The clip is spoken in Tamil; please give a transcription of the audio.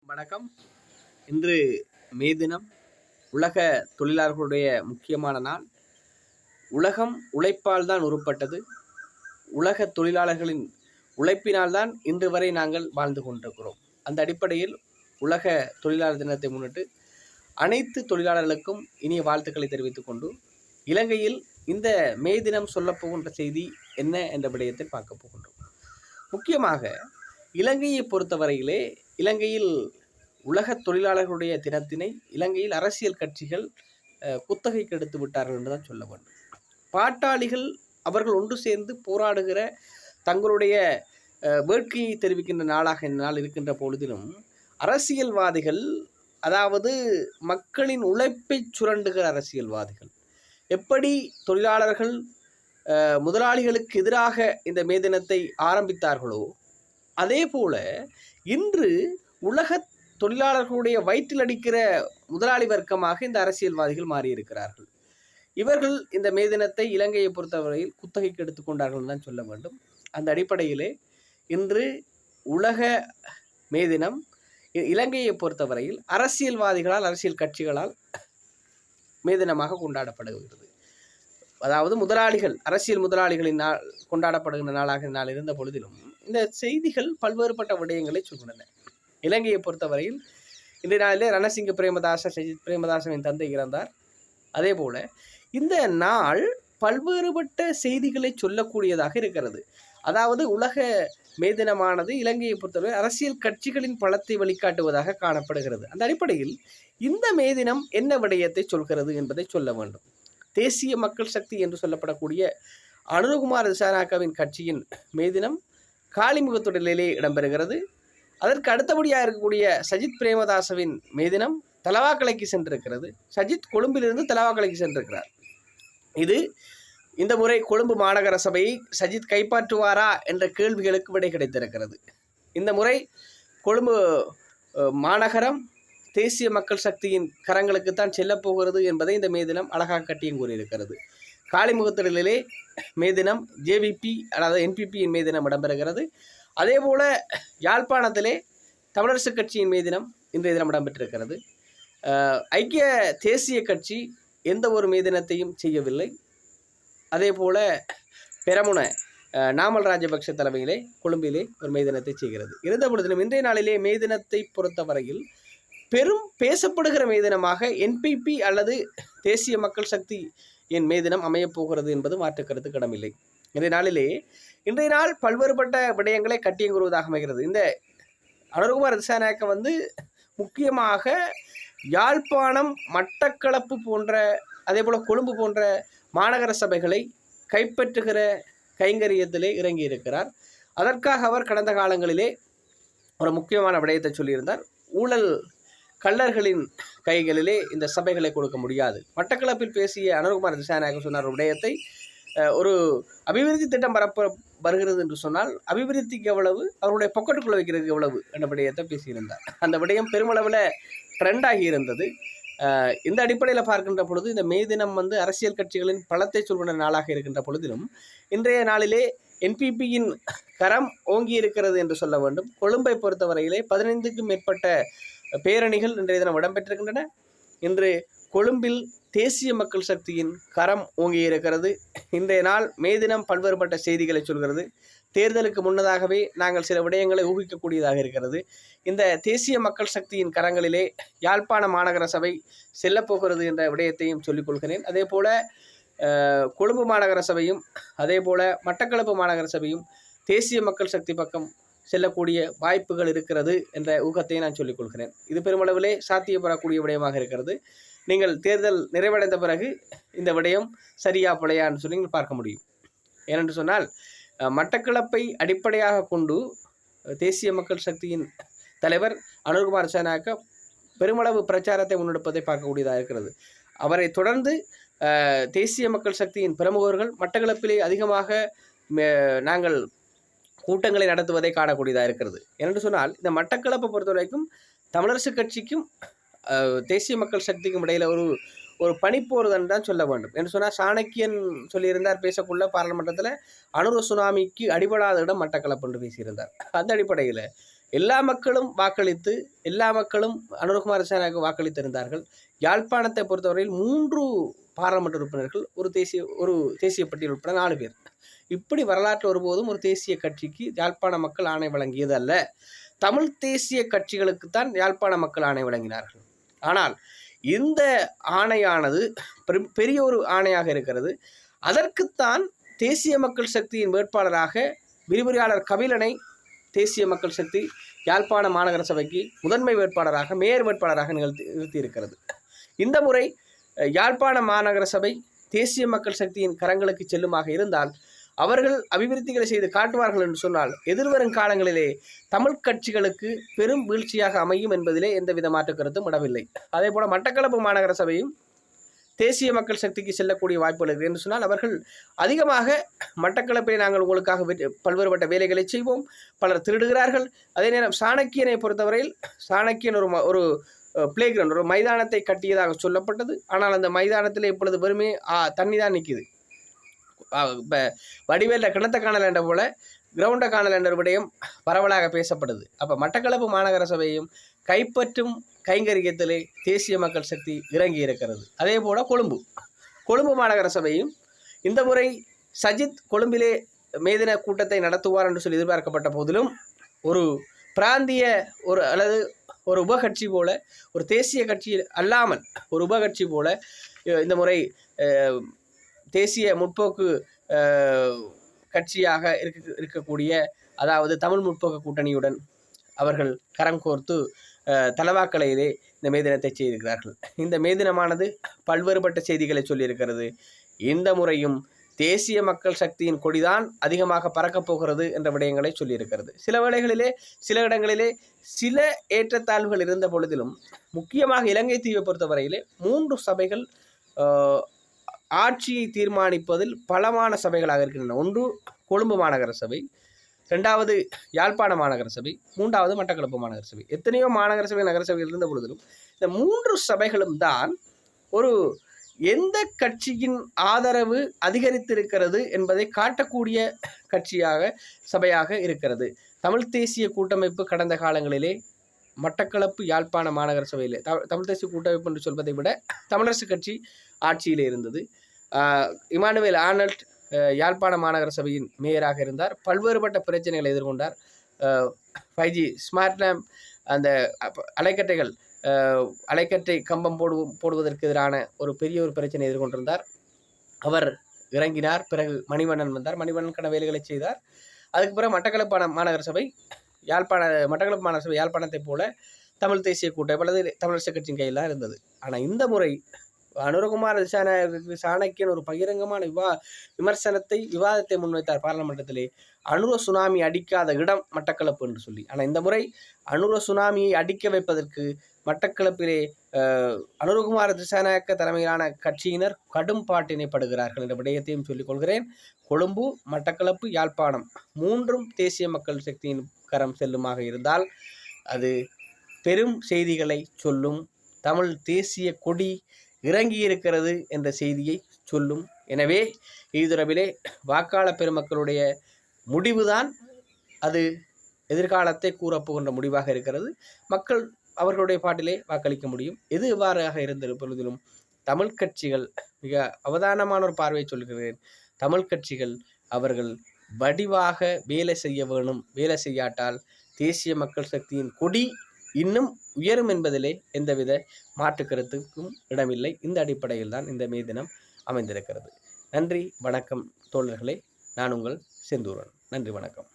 வணக்கம். இன்று மே தினம், உலக தொழிலாளர்களுடைய முக்கியமான நாள். உலகம் உழைப்பால் தான் உருப்பட்டது. உலக தொழிலாளர்களின் உழைப்பினால் தான் இன்று வரை நாங்கள் வாழ்ந்து கொண்டிருக்கிறோம். அந்த அடிப்படையில் உலக தொழிலாளர் தினத்தை முன்னிட்டு அனைத்து தொழிலாளர்களுக்கும் இனிய வாழ்த்துக்களை தெரிவித்துக் கொண்டு, இலங்கையில் இந்த மே தினம் சொல்லப்போகின்ற செய்தி என்ன என்ற விடயத்தை பார்க்க போகின்றோம். முக்கியமாக இலங்கையை பொறுத்தவரையிலே, இலங்கையில் உலக தொழிலாளர்களுடைய தினத்தினை இலங்கையில் அரசியல் கட்சிகள் குத்தகைக்கு எடுத்து விட்டார்கள் என்றுதான் சொல்ல வேண்டும். பாட்டாளிகள் அவர்கள் ஒன்று சேர்ந்து போராடுகிற தங்களுடைய வேட்கையை தெரிவிக்கின்ற நாளாக இந்த நாள் இருக்கின்ற பொழுதிலும், அரசியல்வாதிகள், அதாவது மக்களின் உழைப்பை சுரண்டுகிற அரசியல்வாதிகள் எப்படி தொழிலாளர்கள் முதலாளிகளுக்கு எதிராக இந்த மே தினத்தை ஆரம்பித்தார்களோ, அதே போல இன்று உலக தொழிலாளர்களுடைய வயிற்றில் அடிக்கிற முதலாளி வர்க்கமாக இந்த அரசியல்வாதிகள் மாறியிருக்கிறார்கள். இவர்கள் இந்த மே தினத்தை இலங்கையை பொறுத்தவரையில் குத்தகைக்கு எடுத்துக்கொண்டார்கள் தான் சொல்ல வேண்டும். அந்த அடிப்படையிலே இன்று உலக மே தினம் இலங்கையை பொறுத்தவரையில் அரசியல்வாதிகளால், அரசியல் கட்சிகளால் மே தினமாக கொண்டாடப்படுகிறது. அதாவது முதலாளிகள், அரசியல் முதலாளிகளின் நாள் கொண்டாடப்படுகின்ற நாளாக நாள் இருந்த பொழுதிலும் இந்த செய்திகள் பல்வேறுபட்ட விடயங்களை சொல்கின்றன. இலங்கையை பொறுத்தவரையில் இன்றைய நாளிலே ரணசிங்க பிரேமதாச, சஜித் பிரேமதாசவின் தந்தை இறந்தார். அதே போல இந்த நாள் பல்வேறுபட்ட செய்திகளை சொல்லக்கூடியதாக இருக்கிறது. அதாவது உலக மே தினமானது இலங்கையை பொறுத்தவரை அரசியல் கட்சிகளின் பலத்தை வழிகாட்டுவதாக காணப்படுகிறது. அந்த அடிப்படையில் இந்த மே தினம் என்ன விடயத்தை சொல்கிறது என்பதை சொல்ல வேண்டும். தேசிய மக்கள் சக்தி என்று சொல்லப்படக்கூடிய அனுரகுமார் திசாநாயக்கவின் கட்சியின் மே தினம் காலிமுகத்தொடரிலே இடம்பெறுகிறது. அதற்கு அடுத்தபடியாக இருக்கக்கூடிய சஜித் பிரேமதாசவின் மே தினம் தலவாக்கலைக்கு சென்றிருக்கிறது. சஜித் கொழும்பிலிருந்து தலவாக்கலைக்கு சென்றிருக்கிறார். இது இந்த முறை கொழும்பு மாநகர சபையை சஜித் கைப்பற்றுவாரா என்ற கேள்விகளுக்கு விடை கிடைத்திருக்கிறது. இந்த முறை கொழும்பு மாநகரம் தேசிய மக்கள் சக்தியின் கரங்களுக்குத்தான் செல்லப்போகிறது என்பதை இந்த மே தினம் அழகாக கட்டியம் கூறியிருக்கிறது. காலிமுகத்திலே மே தினம் ஜேவிபி, அதாவது என்பிபியின் மே தினம் இடம்பெறுகிறது. அதே போல யாழ்ப்பாணத்திலே தமிழரசு கட்சியின் மே தினம் இன்றைய தினம் இடம்பெற்றிருக்கிறது. ஐக்கிய தேசிய கட்சி எந்த ஒரு மே தினத்தையும் செய்யவில்லை. அதே போல பெரமுன நாமல் ராஜபக்ஷ தலைமையிலே கொழும்பிலே ஒரு மே தினத்தை செய்கிறது. இருந்த பொழுதிலும் இன்றைய நாளிலே மே தினத்தை பொறுத்தவரையில் பெரும் பேசப்படுகிற மே தினமாக என்பிபி அல்லது தேசிய மக்கள் சக்தி என் மே தினம் அமையப்போகிறது என்பது மாற்று கருத்து கிடமில்லை. இன்றைய நாள் பல்வேறுபட்ட விடயங்களை கட்டியம் கூறுவதாக அமைகிறது. இந்த அனுரகுமார் திசாநாயக்க முக்கியமாக யாழ்ப்பாணம், மட்டக்களப்பு போன்ற, அதே போல் கொழும்பு போன்ற மாநகர சபைகளை கைப்பற்றுகிற கைங்கரியத்திலே இறங்கியிருக்கிறார். அதற்காக அவர் கடந்த காலங்களிலே ஒரு முக்கியமான விடயத்தை சொல்லியிருந்தார். ஊழல் கள்ளர்களின் கைகளிலே இந்த சபைகளை கொடுக்க முடியாது. மட்டக்களப்பில் பேசிய அனுரகுமார் திசாநாயக்க சொன்னார் ஒரு விடயத்தை, ஒரு அபிவிருத்தி திட்டம் வருகிறது என்று சொன்னால் அபிவிருத்திக்கு எவ்வளவு, அவருடைய பொக்கெட்டுக்குள்ள வைக்கிறதுக்கு எவ்வளவு என்ற விடயத்தை பேசியிருந்தார். அந்த விடயம் பெருமளவில் ட்ரெண்ட் ஆகி இருந்தது. இந்த அடிப்படையில் பார்க்கின்ற பொழுது இந்த மே தினம் அரசியல் கட்சிகளின் பலத்தை சொல்கின்ற நாளாக இருக்கின்ற பொழுதிலும் இன்றைய நாளிலே என்பிபியின் கரம் ஓங்கி இருக்கிறது என்று சொல்ல வேண்டும். கொழும்பை பொறுத்தவரையிலே 15க்கும் மேற்பட்ட பேரணிகள் இன்றைய தினம் இடம்பெற்றிருக்கின்றன. இன்று கொழும்பில் தேசிய மக்கள் சக்தியின் கரம் ஓங்கி இருக்கிறது. இன்றைய நாள் மே தினம் பல்வேறுபட்ட செய்திகளை சொல்கிறது. தேர்தலுக்கு முன்னதாகவே நாங்கள் சில விடயங்களை ஊகிக்கக்கூடியதாக இருக்கிறது. இந்த தேசிய மக்கள் சக்தியின் கரங்களிலே யாழ்ப்பாண மாநகர சபை செல்லப்போகிறது என்ற விடயத்தையும் சொல்லிக்கொள்கிறேன். அதே போல கொழும்பு மாநகர சபையும், அதே போல மட்டக்களப்பு மாநகர சபையும் தேசிய மக்கள் சக்தி பக்கம் செல்லக்கூடிய வாய்ப்புகள் இருக்கிறது என்ற ஊகத்தை நான் சொல்லிக்கொள்கிறேன். இது பெருமளவிலே சாத்தியப்படக்கூடிய விடயமாக இருக்கிறது. நீங்கள் தேர்தல் நிறைவடைந்த பிறகு இந்த விடயம் சரியா பிழையான்னு சொல்லி நீங்கள் பார்க்க முடியும். ஏனென்று சொன்னால் மட்டக்களப்பை அடிப்படையாக கொண்டு தேசிய மக்கள் சக்தியின் தலைவர் அனுரகுமார் திசாநாயக்க பெருமளவு பிரச்சாரத்தை முன்னெடுப்பதை பார்க்கக்கூடியதாக இருக்கிறது. அவரை தொடர்ந்து தேசிய மக்கள் சக்தியின் பிரமுகர்கள் மட்டக்களப்பிலே அதிகமாக நாங்கள் கூட்டங்களை நடத்துவதை காணக்கூடியதாக இருக்கிறது. ஏனென்று சொன்னால் இந்த மட்டக்களப்பை பொறுத்த வரைக்கும் தமிழரசு கட்சிக்கும் தேசிய மக்கள் சக்திக்கும் இடையில் ஒரு பனிப்போர்தான் தான் சொல்ல வேண்டும். என்று சொன்னால் சாணக்கியன் சொல்லியிருந்தார் பேசக்குள்ள பாராளுமன்றத்தில், அனுர சுனாமிக்கு அடிபடாத இடம் மட்டக்களப்பு என்று பேசியிருந்தார். அந்த அடிப்படையில் எல்லா மக்களும் வாக்களித்து எல்லா மக்களும் அனுரகுமார திசாநாயக்க வாக்களித்திருந்தார்கள். யாழ்ப்பாணத்தை பொறுத்தவரையில் 3 பாராளுமன்ற உறுப்பினர்கள், ஒரு தேசிய பட்டியல் உட்பட 4 பேர். இப்படி வரலாற்று ஒருபோதும் ஒரு தேசிய கட்சிக்கு யாழ்ப்பாண மக்கள் ஆணை வழங்கியது அல்ல. தமிழ் தேசிய கட்சிகளுக்குத்தான் யாழ்ப்பாண மக்கள் ஆணை வழங்கினார்கள். ஆனால் இந்த ஆணையானது பெரிய ஒரு ஆணையாக இருக்கிறது. அதற்குத்தான் தேசிய மக்கள் சக்தியின் வேட்பாளராக விரிவுரையாளர் கபிலனை தேசிய மக்கள் சக்தி யாழ்ப்பாண மாநகர சபைக்கு முதன்மை வேட்பாளராக, மேயர் வேட்பாளராக நிறுத்தியிருக்கிறது. இந்த முறை யாழ்ப்பாண மாநகர சபை தேசிய மக்கள் சக்தியின் கரங்களுக்கு செல்லுமாக இருந்தால் அவர்கள் அபிவிருத்திகளை செய்து காட்டுவார்கள் என்று சொன்னால் எதிர்வரும் காலங்களிலே தமிழ் கட்சிகளுக்கு பெரும் வீழ்ச்சியாக அமையும் என்பதிலே எந்தவித மாற்று கருத்தும் இடமில்லை. அதே போல மட்டக்களப்பு மாநகர சபையும் தேசிய மக்கள் சக்திக்கு செல்லக்கூடிய வாய்ப்புகள் இருக்குது என்று சொன்னால் அவர்கள் அதிகமாக மட்டக்களப்பிலே நாங்கள் உங்களுக்காக பல்வேறுபட்ட வேலைகளை செய்வோம், பலர் திருடுகிறார்கள். அதே நேரம் சாணக்கியனை பொறுத்தவரையில் சாணக்கியன் ஒரு பிளே கிரவுண்ட், ஒரு மைதானத்தை கட்டியதாக சொல்லப்பட்டது. ஆனால் அந்த மைதானத்தில் இப்பொழுது வெறுமே தண்ணி தான் நிற்கிது. இப்போ வடிவேலில் கிணத்தை காணல் என்ற போல கிரவுண்டை காணல் என்ற விடயம் பரவலாக பேசப்படுது. அப்போ மட்டக்களப்பு மாநகர சபையும் கைப்பற்றும் கைங்கரியத்திலே தேசிய மக்கள் சக்தி இறங்கி இருக்கிறது. அதே போல கொழும்பு மாநகர சபையும் இந்த முறை சஜித் கொழும்பிலே மேதின கூட்டத்தை நடத்துவார் என்று சொல்லி எதிர்பார்க்கப்பட்ட போதிலும் ஒரு பிராந்திய அல்லது ஒரு உபகட்சி போல, ஒரு தேசிய கட்சி அல்லாமல் ஒரு உபகட்சி போல இந்த முறை தேசிய முற்போக்கு கட்சியாக இருக்கக்கூடிய, அதாவது தமிழ் முற்போக்கு கூட்டணியுடன் அவர்கள் கரம் கோர்த்து தலவாக்கலையிலே இந்த மேதினத்தை செய்திருக்கிறார்கள். இந்த மேதினமானது பல்வேறுபட்ட செய்திகளை சொல்லியிருக்கிறது. இந்த முறையும் தேசிய மக்கள் சக்தியின் கொடிதான் அதிகமாக பறக்கப் போகிறது என்ற விடயங்களை சொல்லியிருக்கிறது. சில வேளைகளிலே சில இடங்களிலே சில ஏற்றத்தாழ்வுகள் இருந்த பொழுதிலும், முக்கியமாக இலங்கை தீவை பொறுத்தவரையிலே 3 சபைகள் ஆட்சியை தீர்மானிப்பதில் பலமான சபைகளாக இருக்கின்றன. ஒன்று கொழும்பு மாநகர சபை, 2வது யாழ்ப்பாண மாநகர சபை, 3வது மட்டக்களப்பு மாநகர சபை. எத்தனையோ மாநகர சபை நகர சபைகள் இருந்த பொழுதிலும் இந்த 3 சபைகளும் தான் ஒரு எந்த கட்சியின் ஆதரவு அதிகரித்திருக்கிறது என்பதை காட்டக்கூடிய சபையாக இருக்கிறது. தமிழ் தேசிய கூட்டமைப்பு கடந்த காலங்களிலே மட்டக்களப்பு யாழ்ப்பாண மாநகர சபையிலே தமிழ் தேசிய கூட்டமைப்பு என்று சொல்வதை விட தமிழரசு கட்சி ஆட்சியிலே இருந்தது. இமானுவேல் ஆர்னல்ட் யாழ்ப்பாண மாநகர சபையின் மேயராக இருந்தார். பல்வேறுபட்ட பிரச்சனைகளை எதிர்கொண்டார். 5G ஸ்மார்ட் லேம்ப், அந்த அலைக்கற்றை கம்பம் போடுவதற்கு எதிரான ஒரு பெரிய பிரச்சனை எதிர்கொண்டிருந்தார். அவர் இறங்கினார். பிறகு மணிவண்ணன் வந்தார். மணிவண்ணனுக்கான வேலைகளை செய்தார். அதுக்கு பிறகு மட்டக்களப்பு மாநகர சபை யாழ்ப்பாணத்தை போல தமிழ் தேசிய கூட்டமைப்பு அல்லது தமிழரசு கட்சியின் கையில் தான் இருந்தது. ஆனால் இந்த முறை அனுரகுமார திசாநாயக்க சாணக்கியன் ஒரு பகிரங்கமான விவாதத்தை முன்வைத்தார் பாராளுமன்றத்திலே. அனுர சுனாமி அடிக்காத இடம் மட்டக்களப்பு என்று சொல்லி. ஆனால் இந்த முறை அனுர சுனாமியை அடிக்க வைப்பதற்கு மட்டக்களப்பிலே அனுரகுமார திசாநாயக்க தலைமையிலான கட்சியினர் கடும் பாட்டினைப்படுகிறார்கள் என்ற விடயத்தையும் சொல்லிக் கொள்கிறேன். கொழும்பு, மட்டக்களப்பு, யாழ்ப்பாணம் 3ம் தேசிய மக்கள் சக்தியின் கரம் செல்லுமாக இருந்தால் அது பெரும் செய்திகளை சொல்லும். தமிழ் தேசிய கொடி இறங்கியிருக்கிறது என்ற செய்தியை சொல்லும். எனவே இதுதொடர்பிலே வாக்காளர் பெருமக்களுடைய முடிவுதான் அது எதிர்காலத்தை கூறப்போகின்ற முடிவாக இருக்கிறது. மக்கள் அவர்களுடைய பாட்டிலே வாக்களிக்க முடியும். எது எவ்வாறாக இருந்த பொழுதிலும் தமிழ் கட்சிகள், மிக அவதானமான ஒரு பார்வையை சொல்கிறேன், தமிழ் கட்சிகள் அவர்கள் வடிவாக வேலை செய்ய வேணும். வேலை செய்யாட்டால் தேசிய மக்கள் சக்தியின் கொடி இன்னும் உயரும் என்பதிலே எந்தவித மாற்று கருத்துக்கும் இடமில்லை. இந்த அடிப்படையில் தான் இந்த மே தினம் அமைந்திருக்கிறது. நன்றி, வணக்கம் தோழர்களே. நான் உங்கள் செந்தூரன். நன்றி, வணக்கம்.